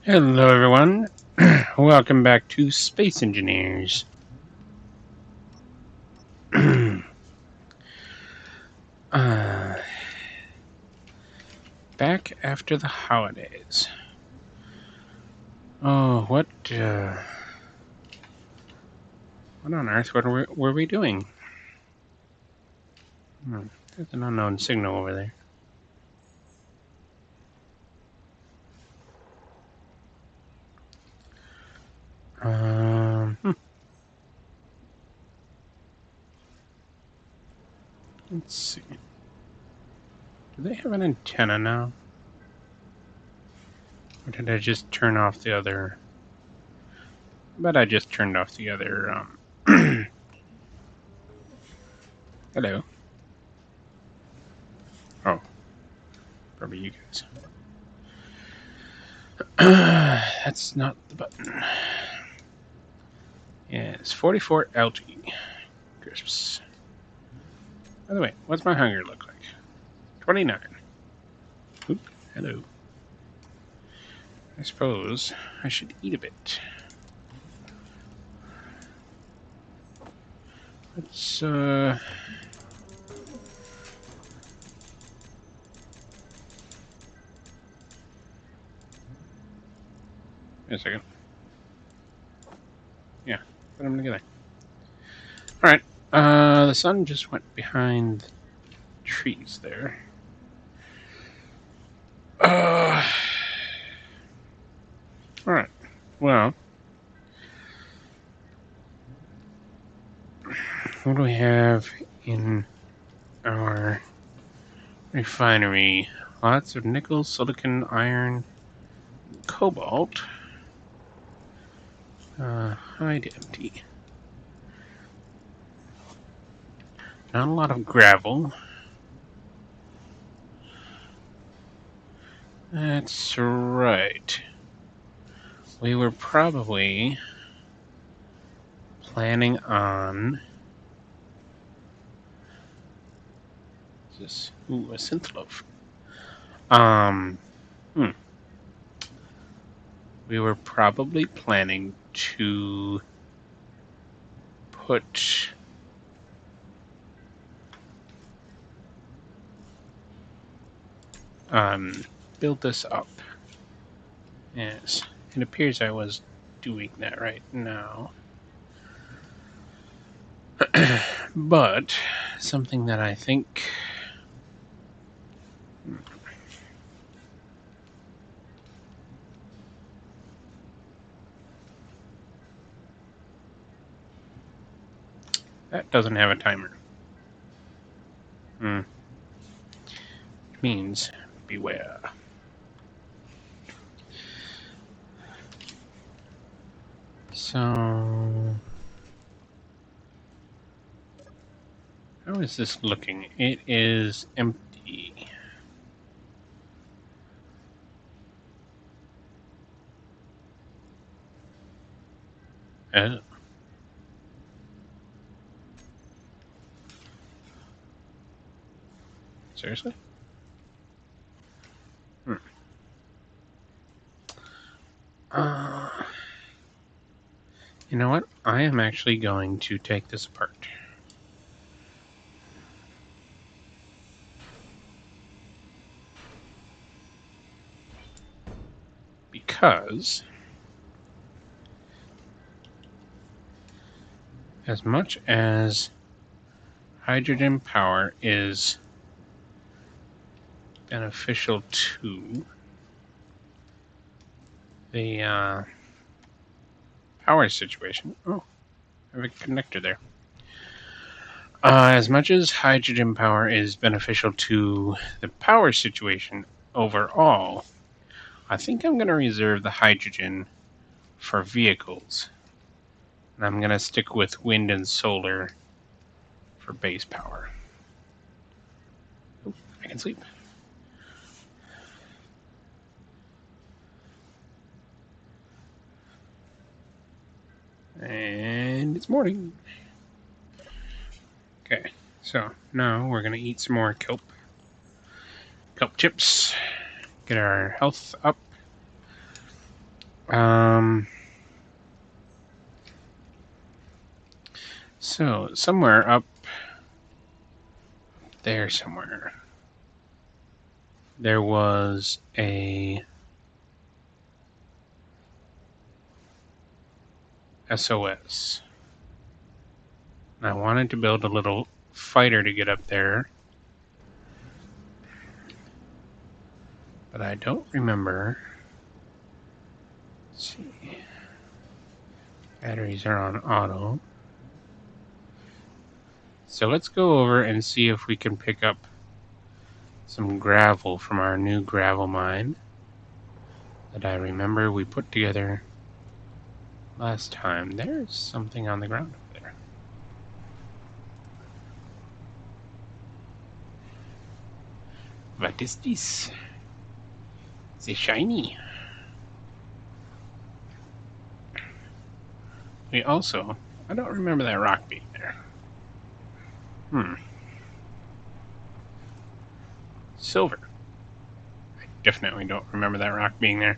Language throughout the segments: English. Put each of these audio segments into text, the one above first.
Hello, everyone. Welcome back to Space Engineers. Back after the holidays. Oh, what on earth were we doing? There's an unknown signal over there. Let's see. Do they have an antenna now? Or did I just turn off the other? But I just turned off the other, Hello. Oh. Probably you guys. That's not the button. Yeah, it's 44 LG. Crisps. By the way, what's my hunger look like? 29. Oop, hello. I suppose I should eat a bit. Let's, Wait a second. Yeah, put them together. Alright, the sun just went behind the trees there. Alright, well, what do we have in our refinery? Lots of nickel, silicon, iron, cobalt. Hide empty. Not a lot of gravel. That's right. We were probably planning on this. Ooh, a synth loaf. We were probably planning to put build this up. Yes, it appears I was doing that right now. But something that I think that doesn't have a timer. It means beware. So, how is this looking? It is empty. Oh. Seriously? You know what? I am actually going to take this apart. Because as much as hydrogen power is beneficial to the power situation. Oh, I have a connector there. As much as hydrogen power is beneficial to the power situation overall, I think I'm going to reserve the hydrogen for vehicles. And I'm going to stick with wind and solar for base power. Oh, I can sleep. And it's morning. Okay, so now we're going to eat some more kelp chips, get our health up. So somewhere up there somewhere, there was a SOS. And I wanted to build a little fighter to get up there, but I don't remember. Let's see. Batteries are on auto. So let's go over and see if we can pick up some gravel from our new gravel mine that I remember we put together last time. There's something on the ground up there. What is this? It's shiny. We also, I don't remember that rock being there. Silver. I definitely don't remember that rock being there.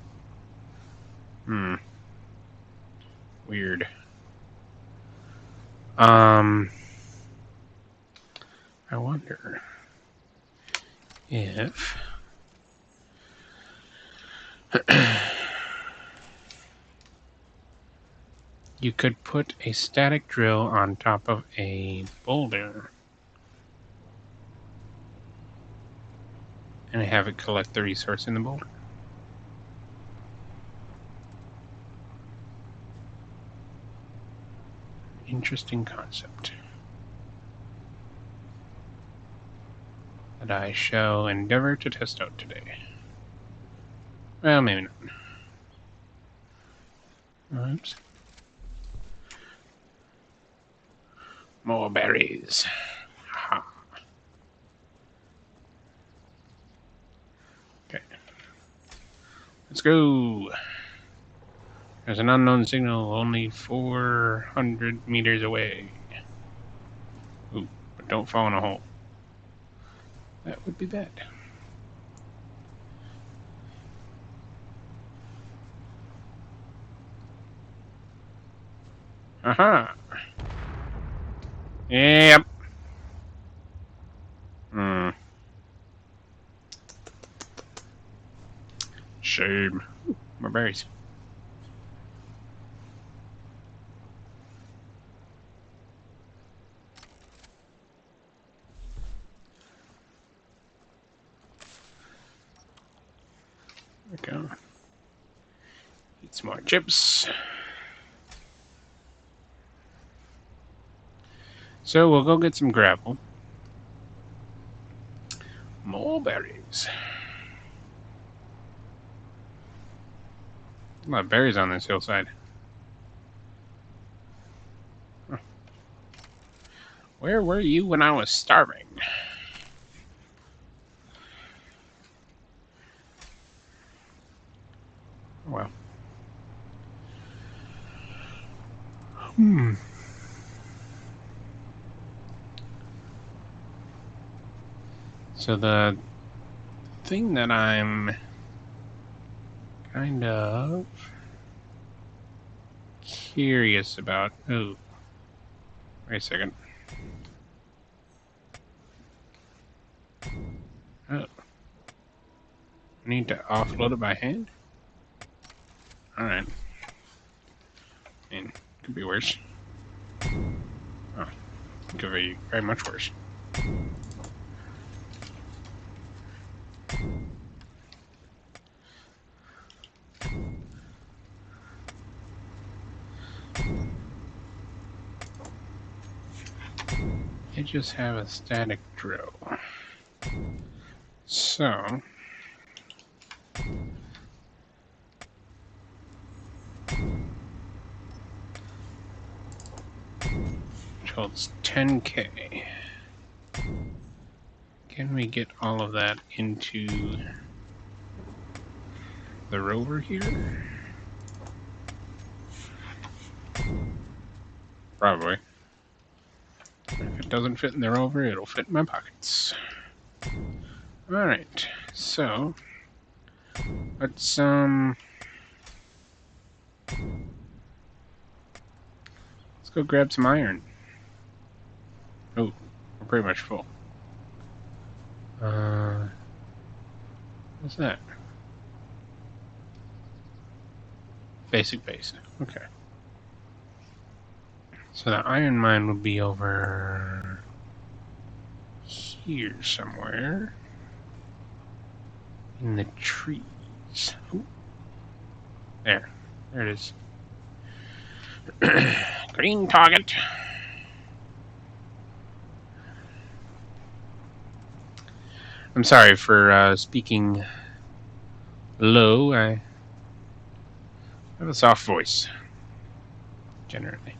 Weird. I wonder if you could put a static drill on top of a boulder and have it collect the resource in the boulder. Interesting concept that I shall endeavor to test out today. Well, maybe not. Oops. More berries. Ha. Okay. Let's go. There's an unknown signal only 400 meters away. Ooh, but don't fall in a hole. That would be bad. Aha! Yep. Shame. Ooh, more berries. There we go. Eat some more chips. So we'll go get some gravel. More berries. A lot of berries on this hillside. Huh. Where were you when I was starving? Well. So the thing that I'm kind of curious about. Oh, wait a second. Oh, I need to offload it by hand. All right. I mean, could be worse. Oh, could be very much worse. I just have a static drill. So it's 10K. Can we get all of that into the rover here? Probably. If it doesn't fit in the rover, it'll fit in my pockets. Alright, so let's Let's go grab some iron. Oh, we're pretty much full. What's that? Basic base. Okay. So the iron mine would be over here somewhere. In the trees. Ooh. There. There it is. Green target. I'm sorry for speaking low. I have a soft voice, generally.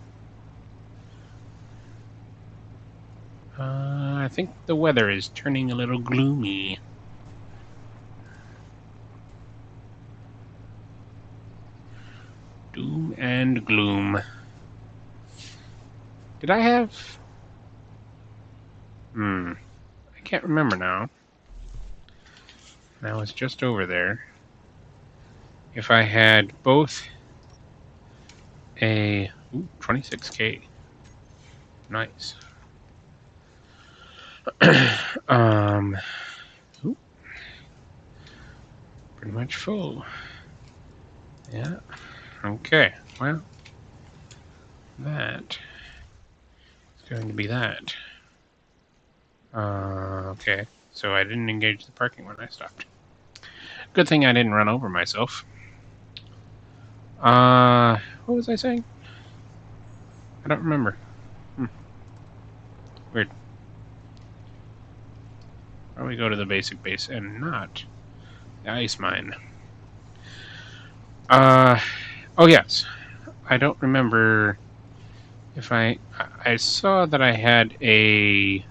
I think the weather is turning a little gloomy. Doom and gloom. Did I have... I can't remember now. I was just over there. If I had both a... Ooh, 26k. Nice. Ooh, pretty much full. Yeah. Okay. Well, that is going to be that. Okay. So I didn't engage the parking when I stopped. Good thing I didn't run over myself. What was I saying? I don't remember. Weird. Probably go to the basic base and not the ice mine. Oh yes. I don't remember if I saw that I had a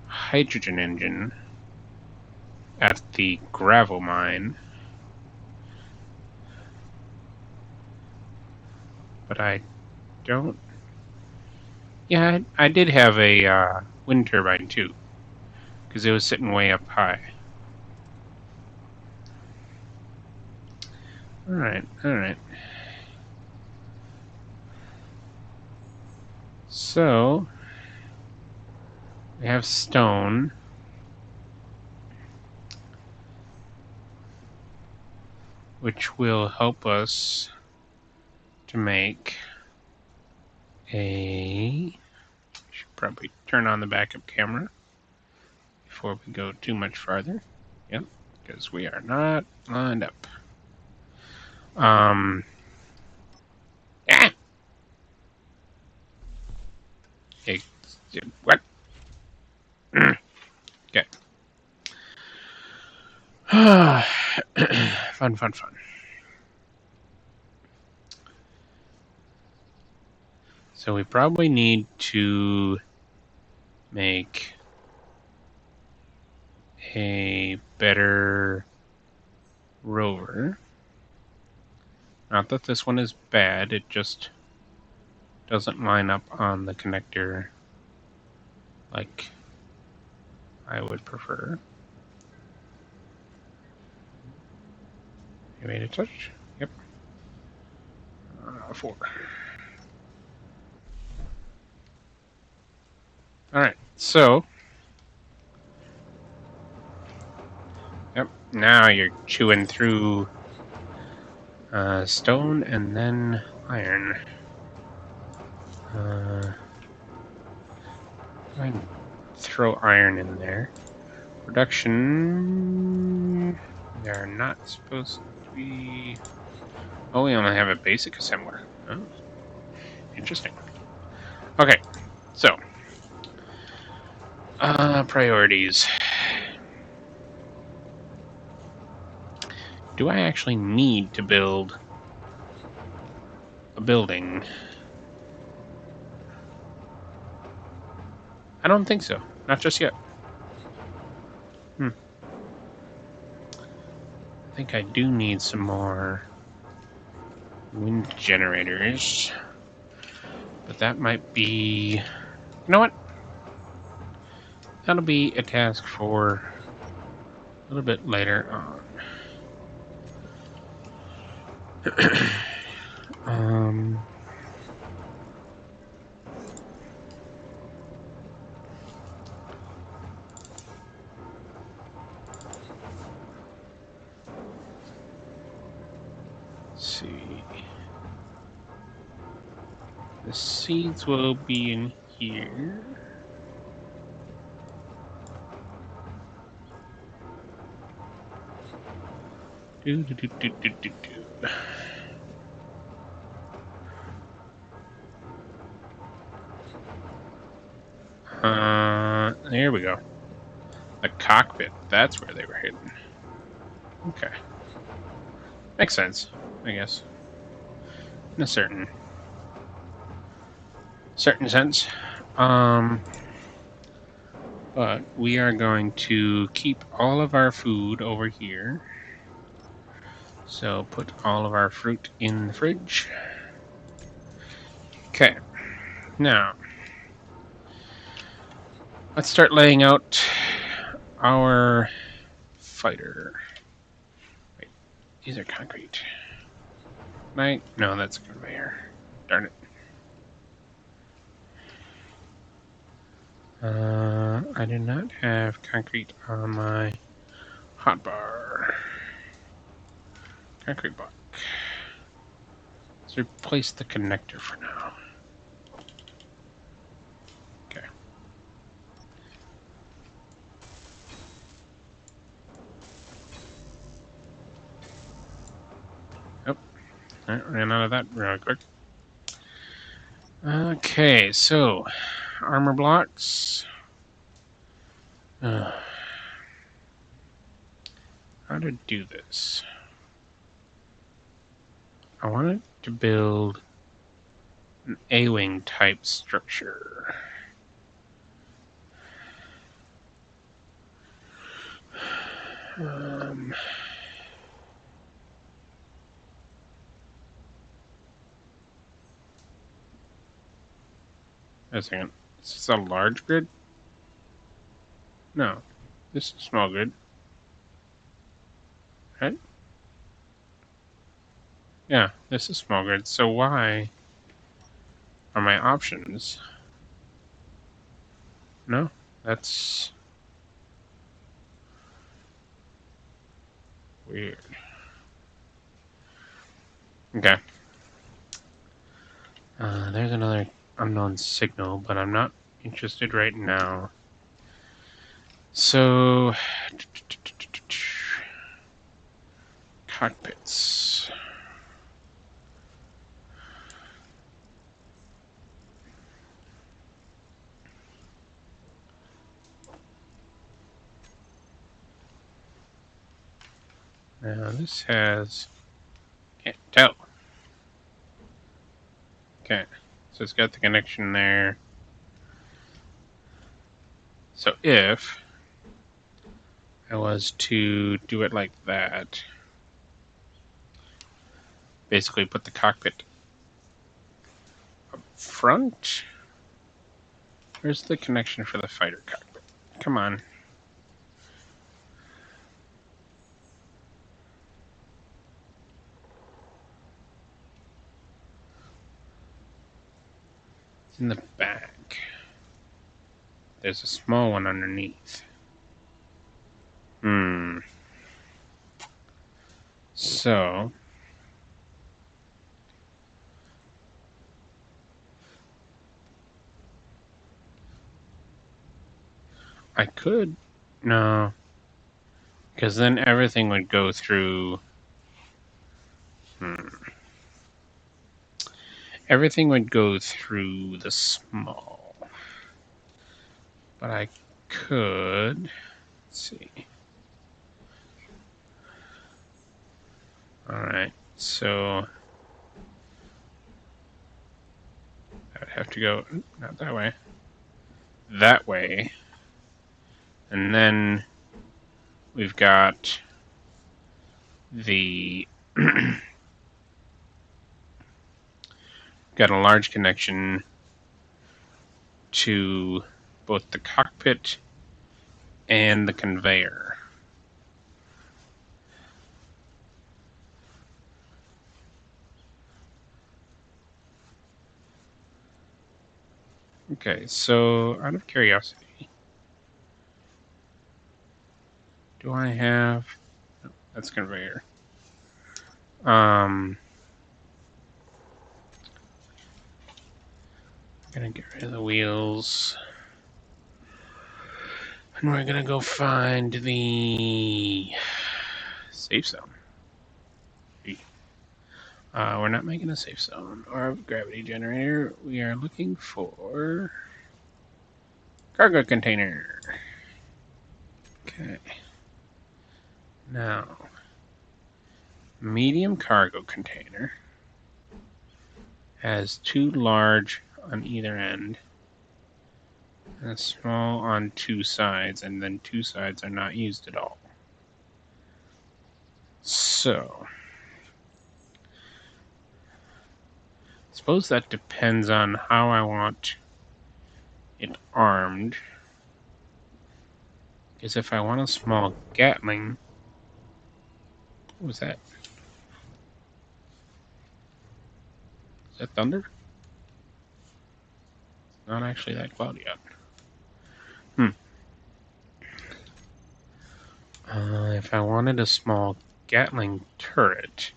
hydrogen engine at the gravel mine, but I don't. Yeah, I did have a wind turbine too, because it was sitting way up high. Alright, alright. So, we have stone. Which will help us to make a... Should probably turn on the backup camera before we go too much farther. Yep, because we are not lined up. Yeah. Hey, what? Okay. Fun, fun, fun. So we probably need to make a better rover. Not that this one is bad, it just doesn't line up on the connector like I would prefer. You made a touch? Yep. 4. Alright, so... Yep, now you're chewing through stone and then iron. I can throw iron in there. Production... They're not supposed to be... Oh, we only have a basic assembler. Oh, interesting. Okay, so... priorities. Do I actually need to build a building? I don't think so. Not just yet. I think I do need some more wind generators. But that might be... You know what? That'll be a task for a little bit later on. Let's see. The seeds will be in here. Do, do, do, do, do, do, do. There we go. The cockpit. That's where they were hidden. Okay. Makes sense, I guess. In a certain sense. But we are going to keep all of our food over here. So put all of our fruit in the fridge. Okay. Now, let's start laying out our fighter. Wait, these are concrete. Right? No, that's a conveyor. Darn it. I do not have concrete on my hotbar. Concrete block. Let's replace the connector for now. Okay. Oh, I ran out of that real quick. Okay, so armor blocks. How to do this? I wanted to build an A-wing type structure. A second. Is this a large grid? No. This is a small grid. Right? Yeah, this is small grid. So why are my options? No? That's weird. Okay. There's another unknown signal, but I'm not interested right now. So, cockpits. Now this has, can't tell. Okay, so it's got the connection there. So if I was to do it like that, basically put the cockpit up front. Where's the connection for the fighter cockpit? Come on. It's in the back. There's a small one underneath. So I could, no, because then everything would go through. Everything would go through the small. But I could, let's see. Alright, so I would have to go, not that way, that way. And then we've got the got a large connection to both the cockpit and the conveyor. Okay, so out of curiosity, do I have... Oh, that's conveyor. I'm gonna get rid of the wheels. And we're gonna go find the safe zone. We're not making a safe zone or a gravity generator. We are looking for cargo container. Okay. Now, medium cargo container has two large on either end and a small on two sides, and then two sides are not used at all. So, I suppose that depends on how I want it armed. Because if I want a small Gatling... What was that? Is that thunder? Not actually that cloudy out. If I wanted a small Gatling turret...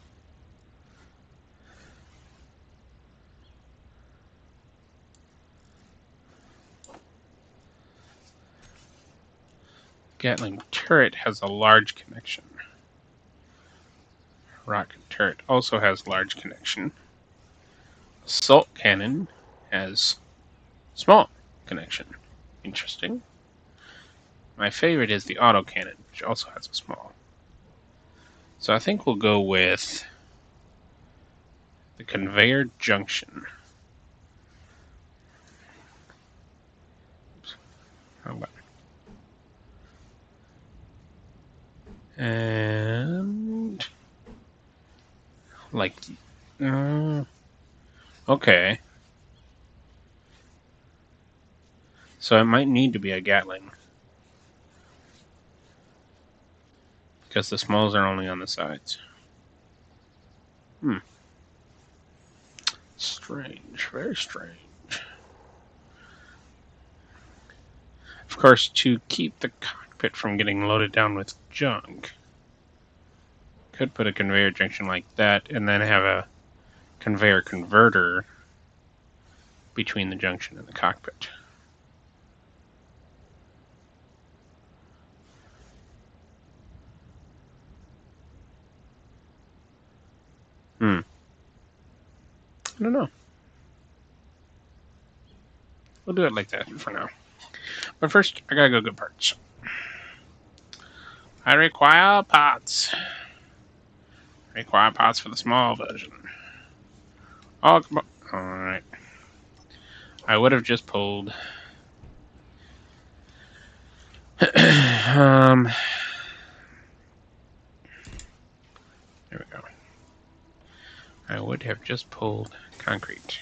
Gatling turret has a large connection. Rocket turret also has large connection. Assault cannon has small connection. Interesting. My favorite is the autocannon, which also has a small. So I think we'll go with the conveyor junction. Oops. Wrong button. And like, okay. So it might need to be a Gatling. Because the smalls are only on the sides. Strange. Very strange. Of course, to keep the cockpit from getting loaded down with junk, could put a conveyor junction like that and then have a conveyor converter between the junction and the cockpit. I don't know. We'll do it like that for now. But first, I gotta go get parts. I require parts. I require parts for the small version. Oh, come on. Alright. I would have just pulled... There we go. I would have just pulled concrete.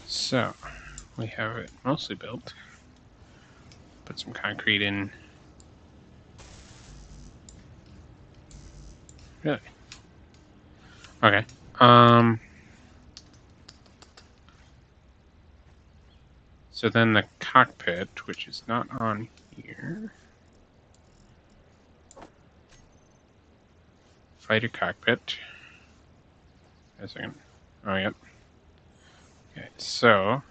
So, we have it mostly built. Put some concrete in. Really? Okay. So then the cockpit, which is not on here. Fighter cockpit. Wait a second. Oh, yep. Okay, so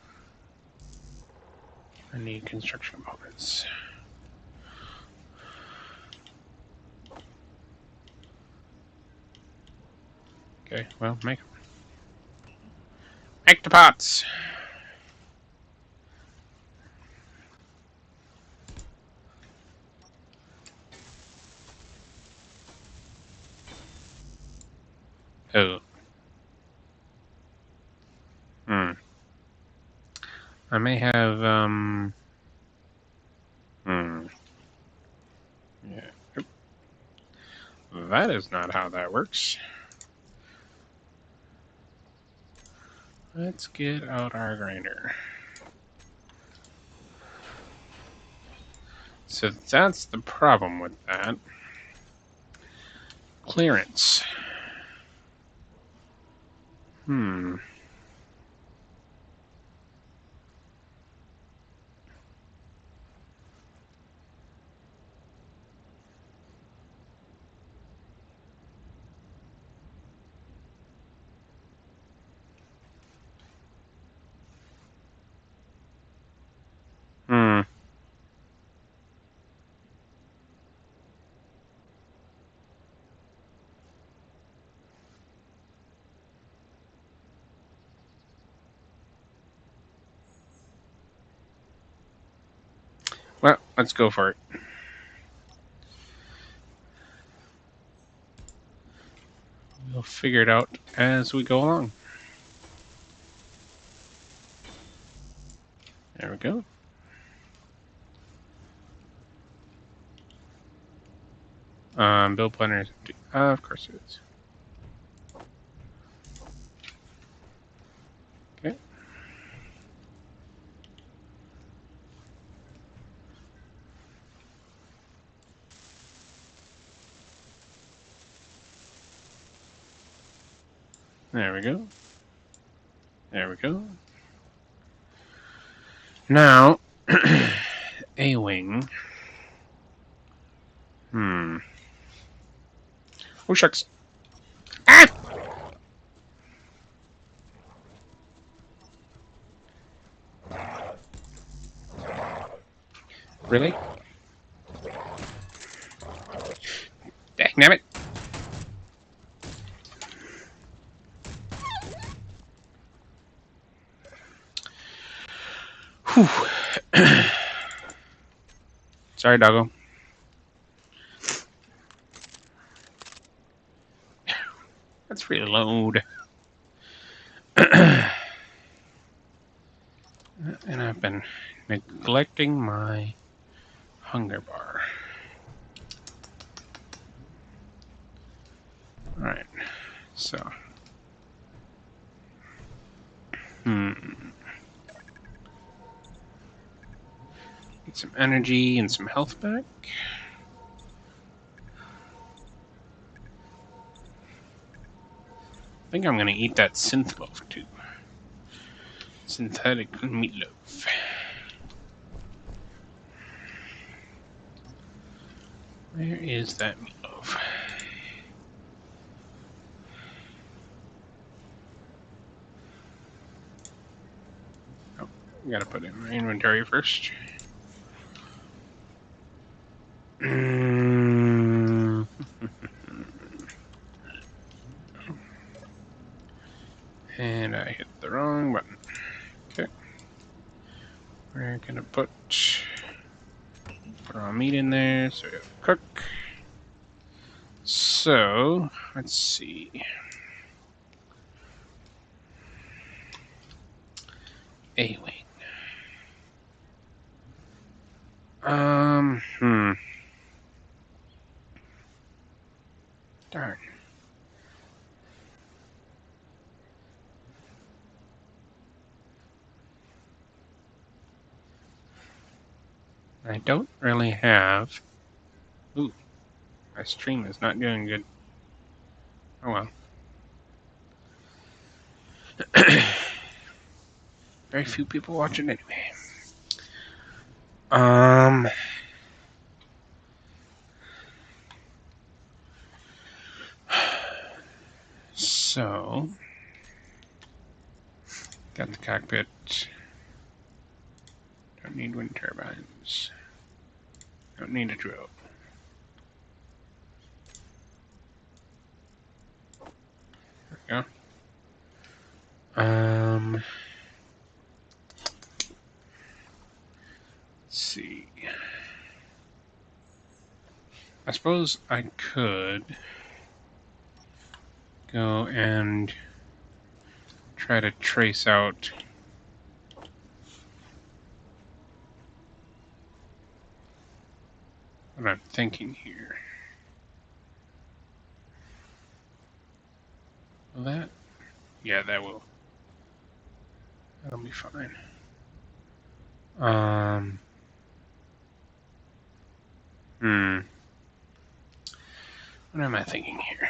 I need construction components. Okay, well, make them. Make the parts! Oh. I may have, yeah. Oop. That is not how that works. Let's get out our grinder. So that's the problem with that. Clearance. Well, let's go for it. We'll figure it out as we go along. There we go. Build planner is empty. Of course it is. Okay. There we go. There we go. Now, A-wing. Oh, shucks. Ah! Really? Dangnabbit. Whew. Sorry, doggo. Let's reload. And I've been neglecting my hunger bar. Alright, so. Get some energy and some health back. I think I'm gonna eat that synth loaf too. Synthetic meatloaf. Where is that meatloaf? Oh, I gotta put it in my inventory first. And I hit the wrong button. Okay. We're gonna put raw meat in there so it'll cook. So, let's see. A-wing. Darn. I don't really have... Ooh, my stream is not doing good. Oh well. Very few people watching anyway. So... Got the cockpit. Don't need wind turbines. Don't need a drill. There we go. Let's see. I suppose I could go and try to trace out what I'm thinking here. Will that? Yeah, that will. That'll be fine. What am I thinking here?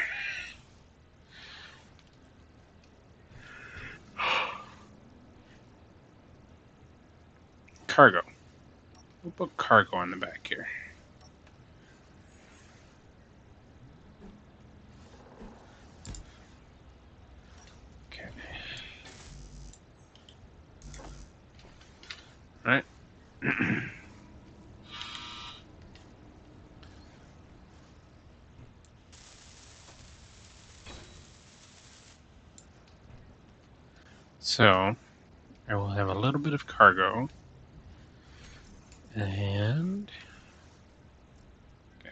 Cargo. We'll put cargo on the back here. Okay. Alright. So, I will have a little bit of cargo. And okay,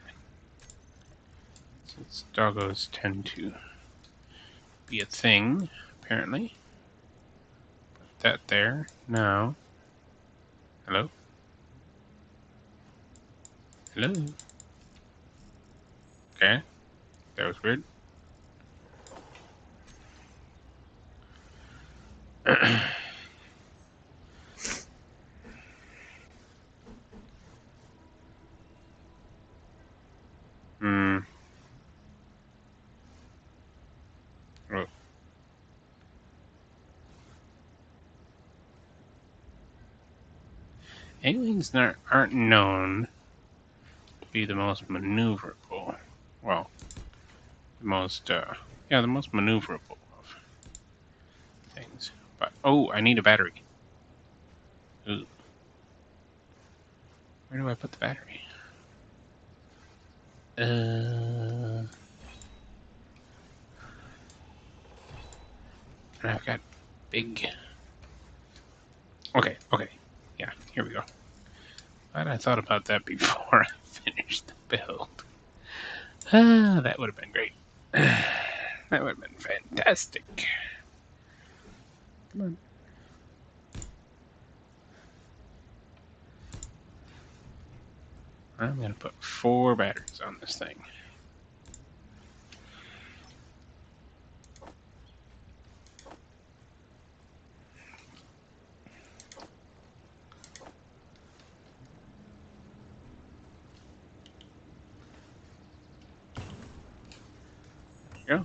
since doggos tend to be a thing, apparently. Put that there. Now. Hello? Hello? Okay, that was weird. Hmm. Oh. Aliens aren't known to be the most maneuverable. Well, the most, the most maneuverable of things. But, oh, I need a battery. Ooh. Where do I put the battery? And I've got big... Okay. Yeah, here we go. Glad I thought about that before I finished the build. That would have been great. That would have been fantastic. Come on. I'm going to put 4 batteries on this thing. There you go.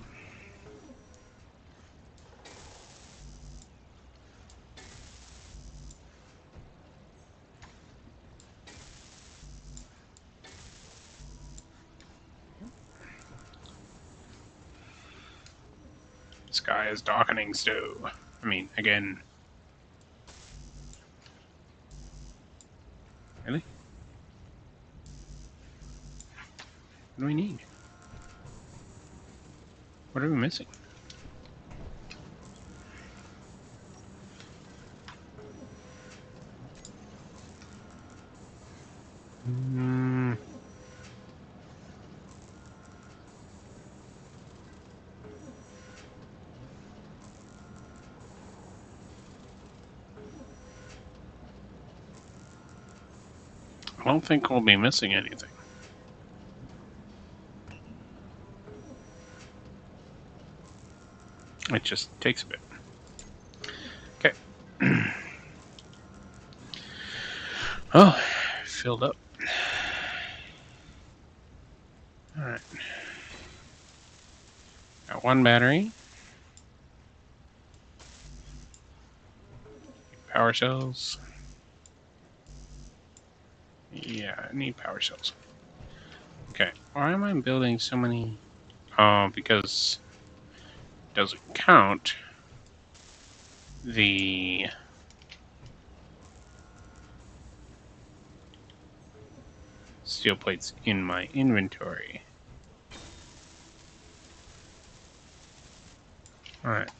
Sky is darkening still. I mean, again. Really? What do we need? What are we missing? I don't think we'll be missing anything. It just takes a bit. Okay. Oh, filled up. Alright. Got 1 battery. Power cells. Yeah, I need power cells. Okay, why am I building so many? Oh, because it doesn't count the steel plates in my inventory. Alright.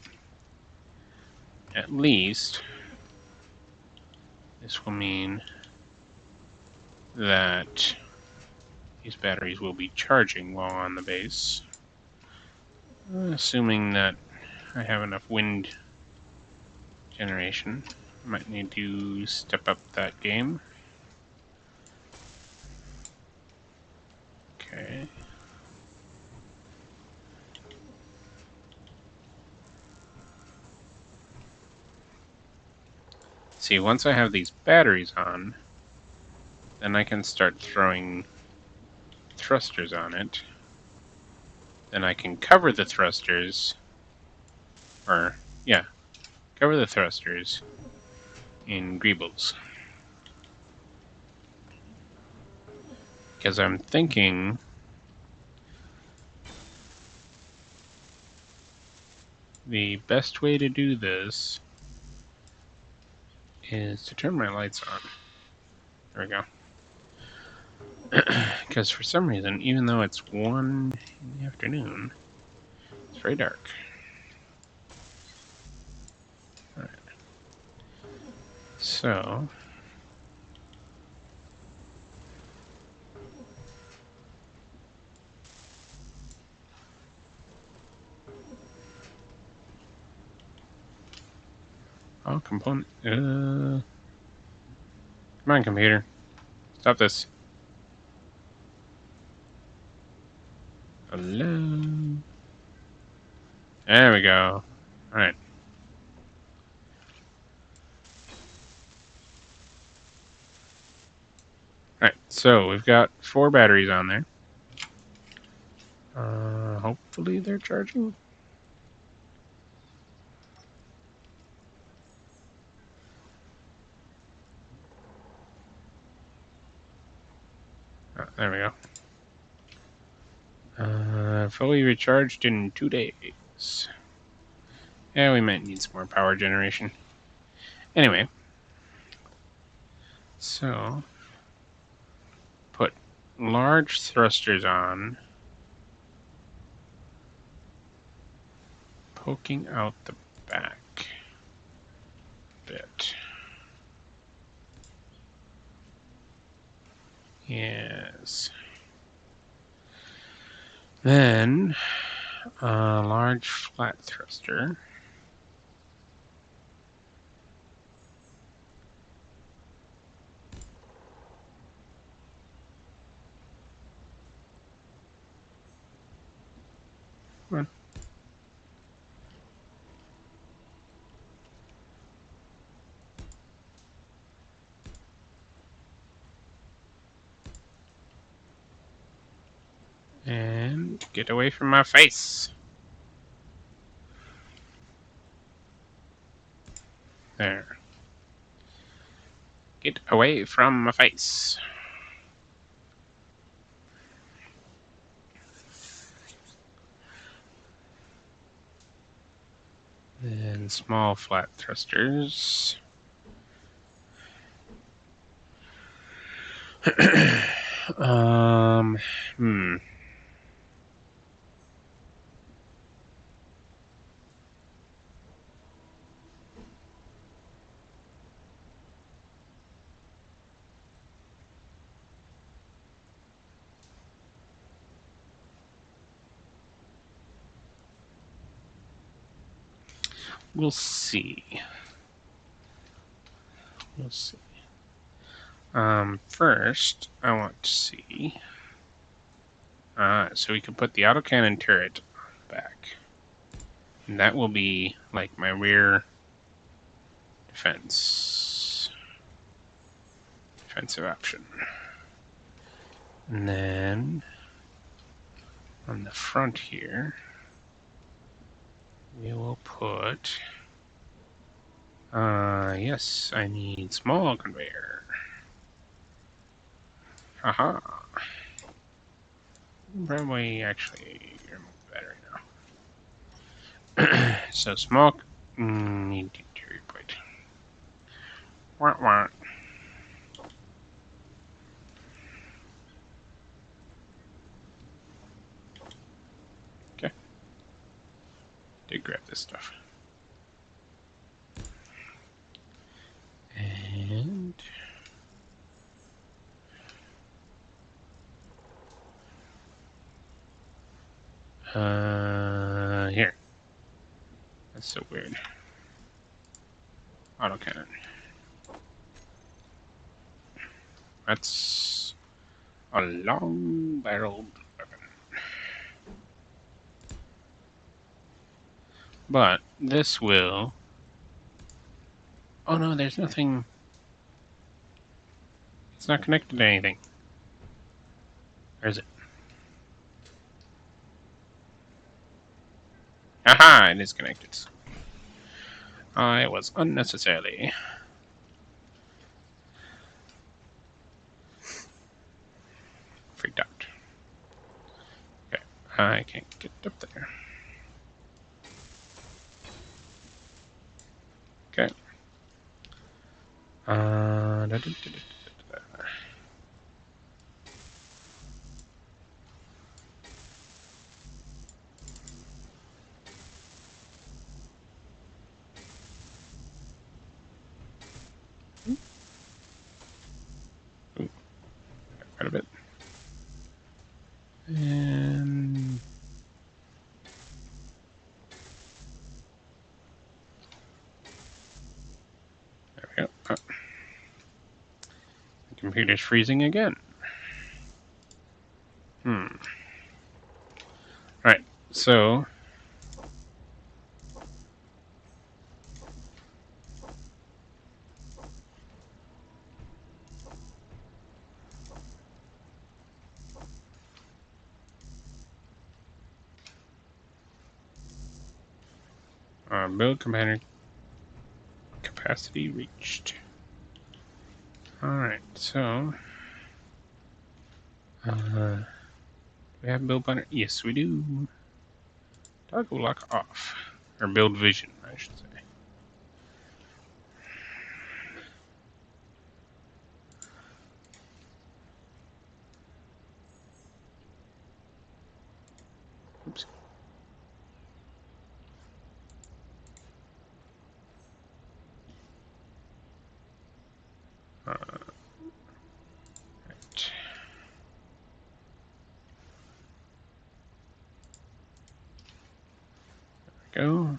At least this will mean that these batteries will be charging while on the base. Assuming that I have enough wind generation. I might need to step up that game. Okay. See, once I have these batteries on, then I can start throwing thrusters on it. Then I can cover the thrusters, or, yeah, cover the thrusters in greebles. Because I'm thinking the best way to do this is to turn my lights on. There we go. Because for some reason, even though it's 1 in the afternoon, it's very dark. Alright. So, Oh, component. Come on, computer. Stop this. Hello. There we go. All right. All right. So we've got 4 batteries on there. Hopefully they're charging. Oh, there we go. Fully recharged in 2 days. Yeah, we might need some more power generation. Anyway, so put large thrusters on, poking out the back a bit. Yes. Then a large flat thruster. Come on. And get away from my face. There. Get away from my face. Then small flat thrusters. um, hmm. We'll see. We'll see. First, I want to see. So we can put the autocannon turret back. And that will be like my rear defensive option. And then on the front here, we will put. Yes, I need small conveyor. Haha. Probably actually remove the battery now. So small. Need to replate. Wah wah. Okay. Did grab this stuff. And here. That's so weird. Autocannon. That's a long-barreled weapon. But this will. Oh no, there's nothing. It's not connected to anything. Or is it? Aha! It is connected. I was unnecessarily freaked out. Okay, I can't get up there. Okay. Da, da, da, da, da. Ooh, quite a bit. And computer's freezing again. Right, so build capacity reached. Alright, so we have build planner? Yes, we do. Toggle lock off. Or build vision, I should say. Oops. Right. There we go.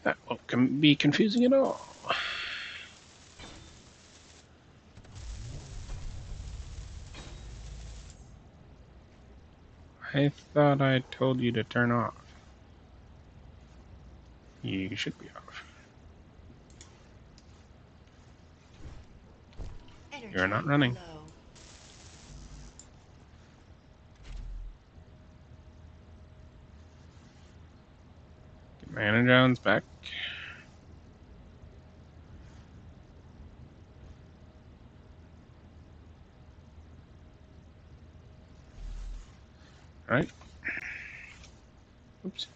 That won't be confusing at all. I thought I told you to turn off. You should be off. You're not running. Low. Get Mana Jones back. Right. Oops.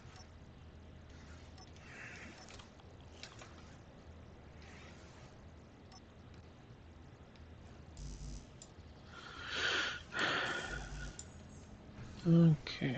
Okay.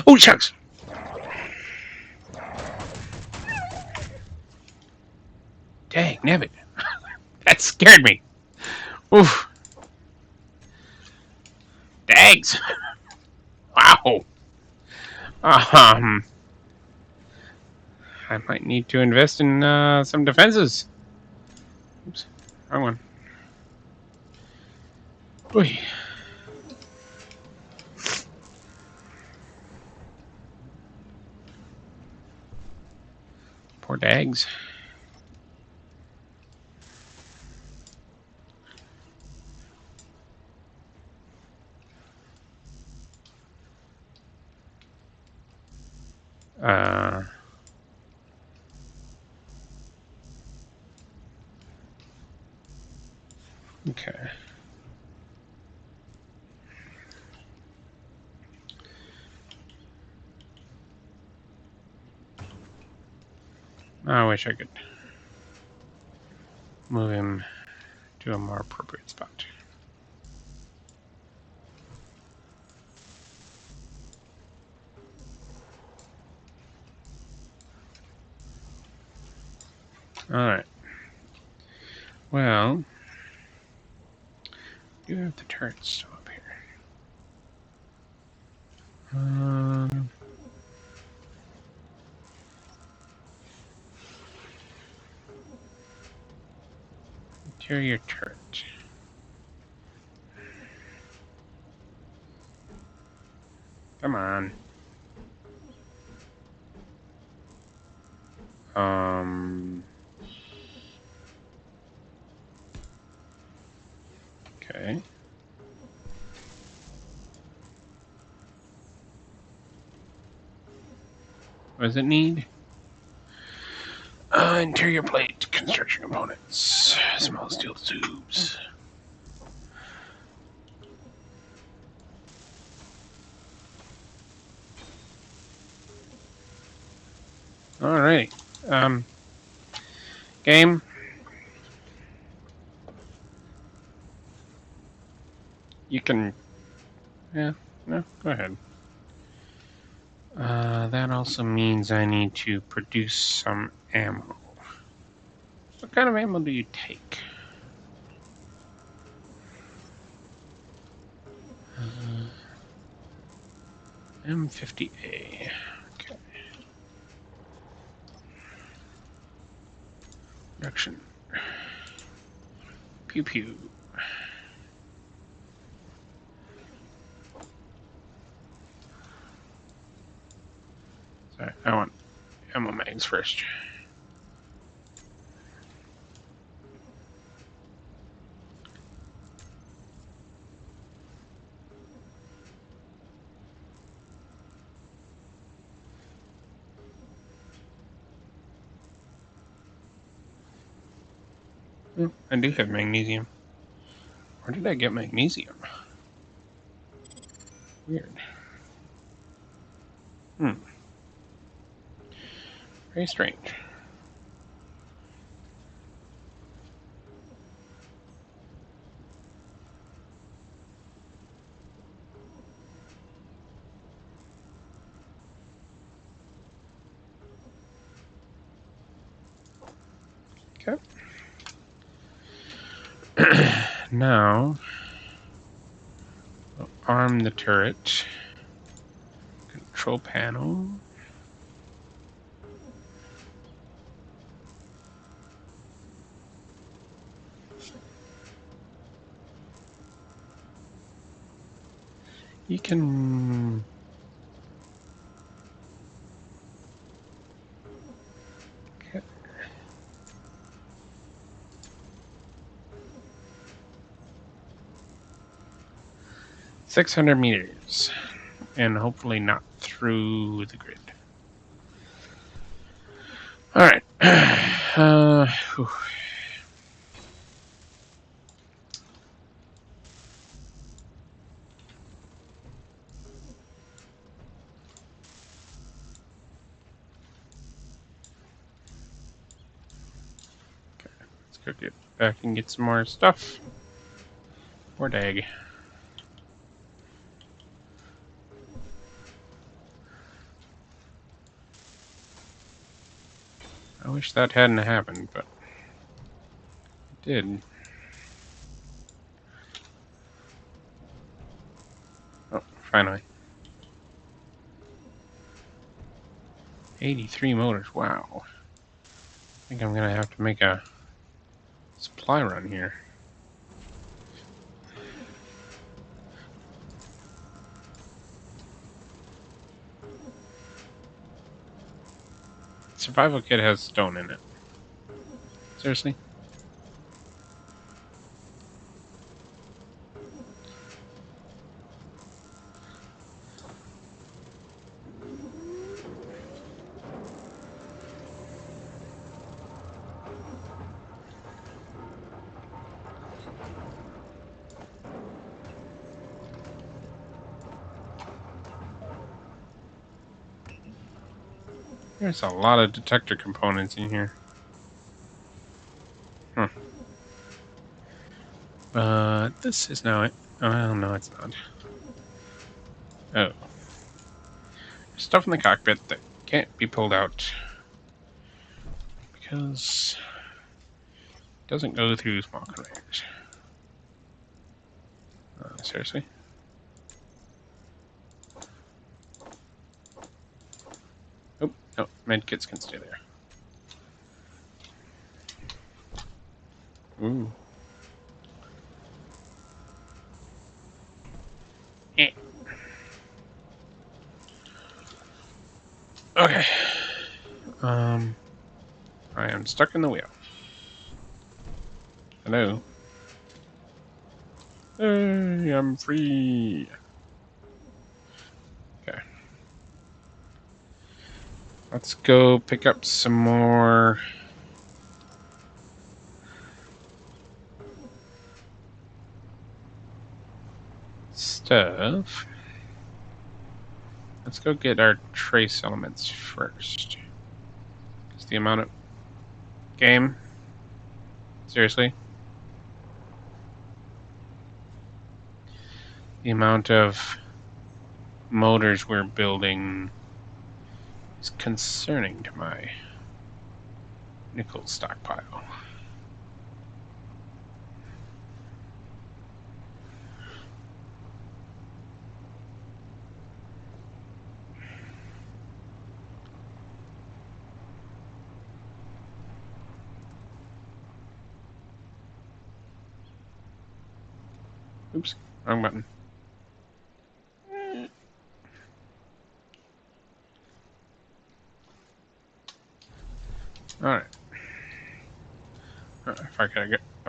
Oh, shucks! Dang, nabbit. That scared me. Oof. Dags. Wow. I might need to invest in some defenses. Oops, wrong one. Oy. Poor Dags. Okay. I wish I could move him to a more appropriate spot. Alright. Well, you have the turrets still up here. Interior turret. Come on. Okay. What does it need? Interior plate, construction components, small steel tubes. Alright. Game. can... Yeah, no, go ahead. That also means I need to produce some ammo. What kind of ammo do you take? M50A. Okay. Production. Pew pew. Sorry, I want ammo mags first. Oh, I do have magnesium. Where did I get magnesium? Weird. Very strange. Okay. Now, we'll arm the turret. Control panel. You can... Okay. 600 meters. And hopefully not through the grid. Alright. Whew. Let's go get back and get some more stuff. Or dag. I wish that hadn't happened, but it did. Oh, finally. 83 motors, wow. I think I'm gonna have to make a supply run here. Survival kit has stone in it. Seriously? There's a lot of detector components in here. This is now it. Oh, no, it's not. Oh. Stuff in the cockpit that can't be pulled out. Because it doesn't go through small conveyors. Seriously? Oh, no, medkits can stay there. Ooh. Eh. Okay. I am stuck in the wheel. Hello. Hey, I'm free. Okay. Let's go pick up some more stuff. Let's go get our trace elements first. Because the amount of... Game? Seriously? The amount of motors we're building is concerning to my nickel stockpile. Oops, wrong button. Alright. I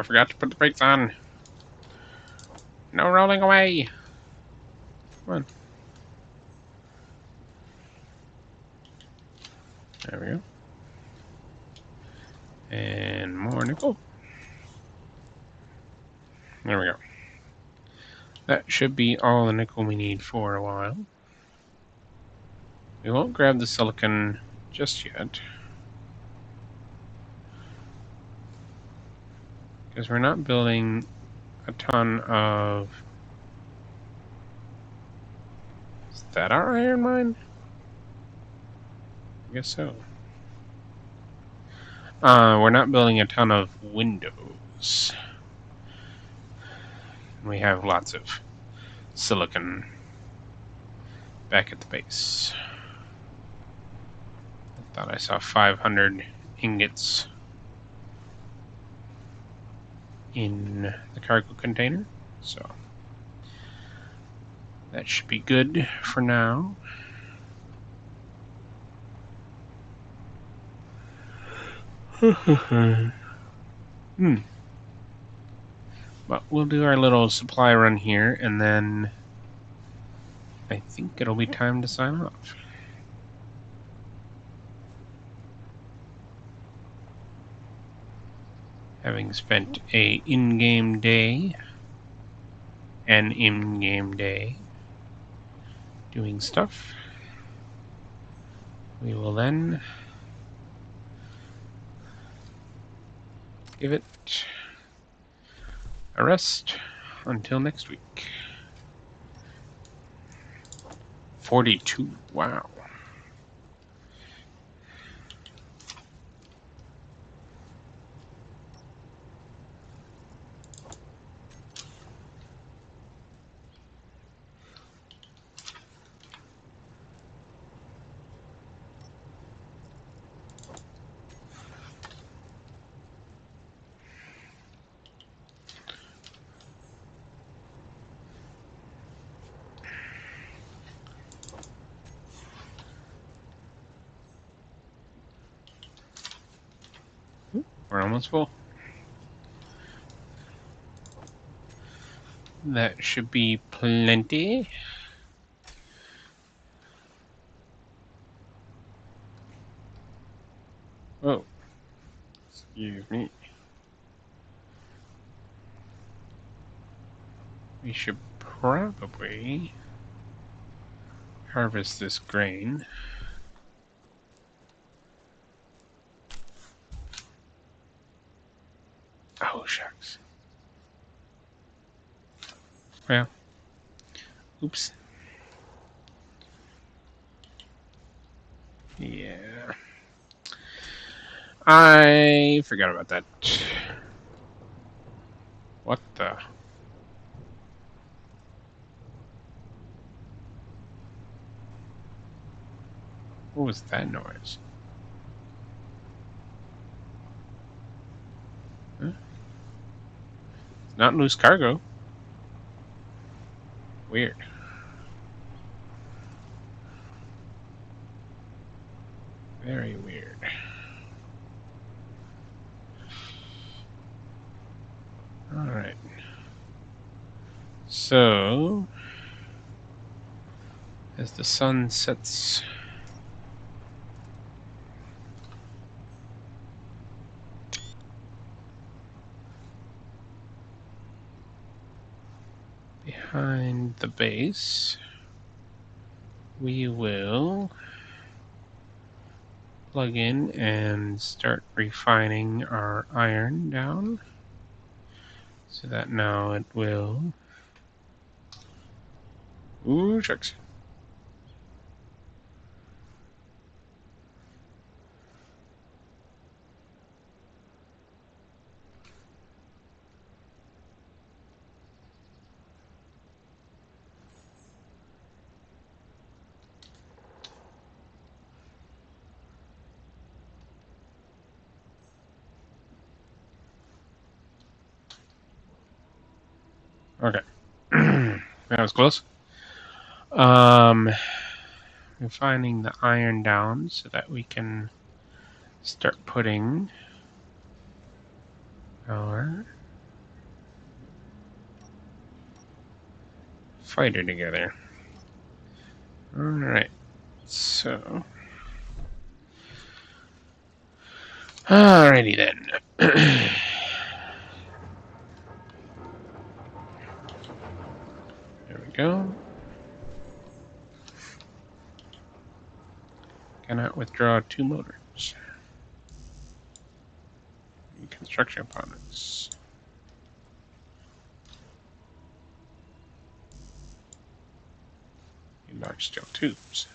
forgot to put the brakes on. No rolling away. Come on. There we go. And more nickel. There we go. That should be all the nickel we need for a while. We won't grab the silicon just yet, because we're not building a ton of... Is that our iron mine? I guess so. We're not building a ton of windows. We have lots of silicon back at the base. I thought I saw 500 ingots in the cargo container, so that should be good for now. But we'll do our little supply run here, and then I think it'll be time to sign off. Having spent an in-game day doing stuff, we will then give it a rest until next week. 42, wow. We're almost full. That should be plenty. Oh, excuse me. We should probably harvest this grain. Oh, shucks. Well, oops. Yeah. I forgot about that. What the? What was that noise? Huh? It's not loose cargo. Weird. Very weird. Alright. So, as the sun sets behind the base, we will plug in and start refining our iron down, so that now it will Ooh, shucks. Okay. That was close. We're finding the iron down so that we can start putting our fighter together. Alright, so. Alrighty then. There we go. Cannot withdraw 2 motors. Construction components. Large steel tubes.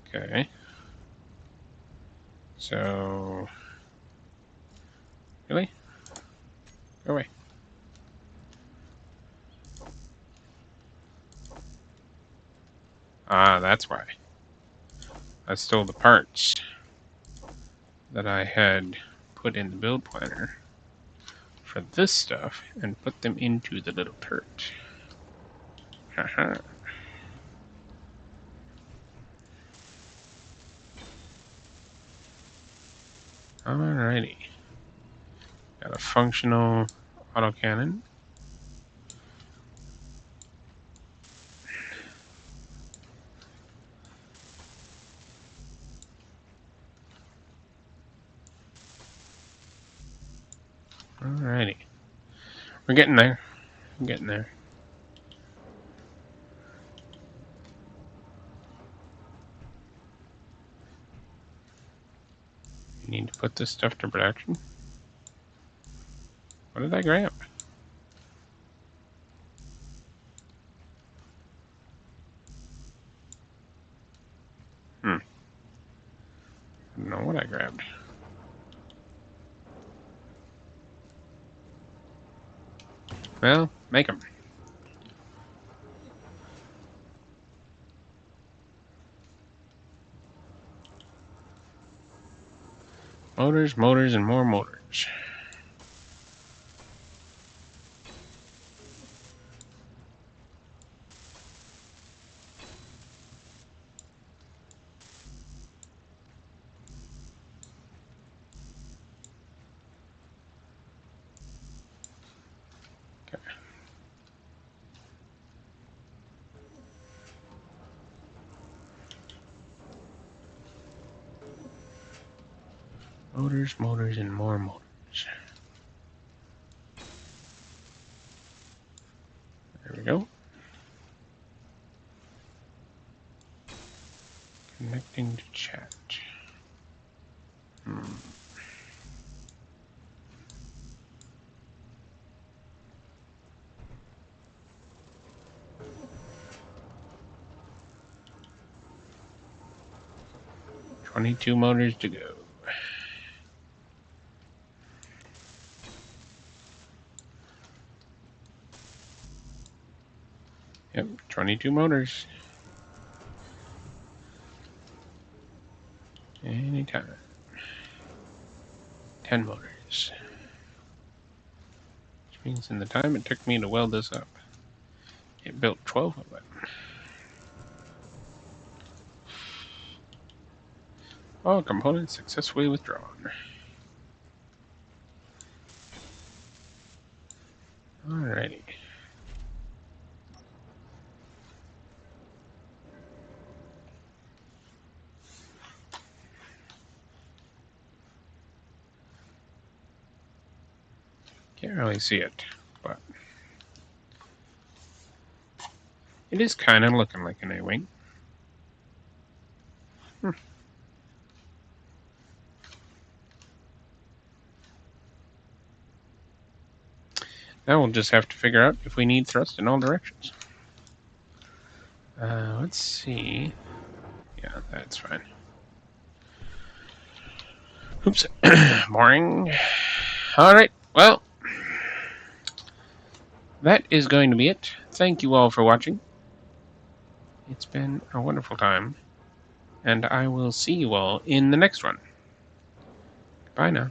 Okay. So. Really? Go away. Ah, that's why. I stole the parts that I had put in the build planner for this stuff and put them into the little turret. Haha. Alrighty. Got a functional autocannon. Alrighty. We're getting there. We're getting there. You need to put this stuff to production. What did I grab? I don't know what I grabbed. Well, make them. Motors, motors, and more motors. Okay. Motors, motors, and more motors. There we go. Connecting to chat. 22 motors to go. Yep, 22 motors. Anytime. 10 motors. Which means in the time it took me to weld this up, it built 12 of them. All components successfully withdrawn. Alrighty. Can't really see it, but it is kind of looking like an A-wing. Now we'll just have to figure out if we need thrust in all directions. Let's see. Yeah, that's fine. Oops. Boring. Alright, well, that is going to be it. Thank you all for watching. It's been a wonderful time, and I will see you all in the next one. Bye now.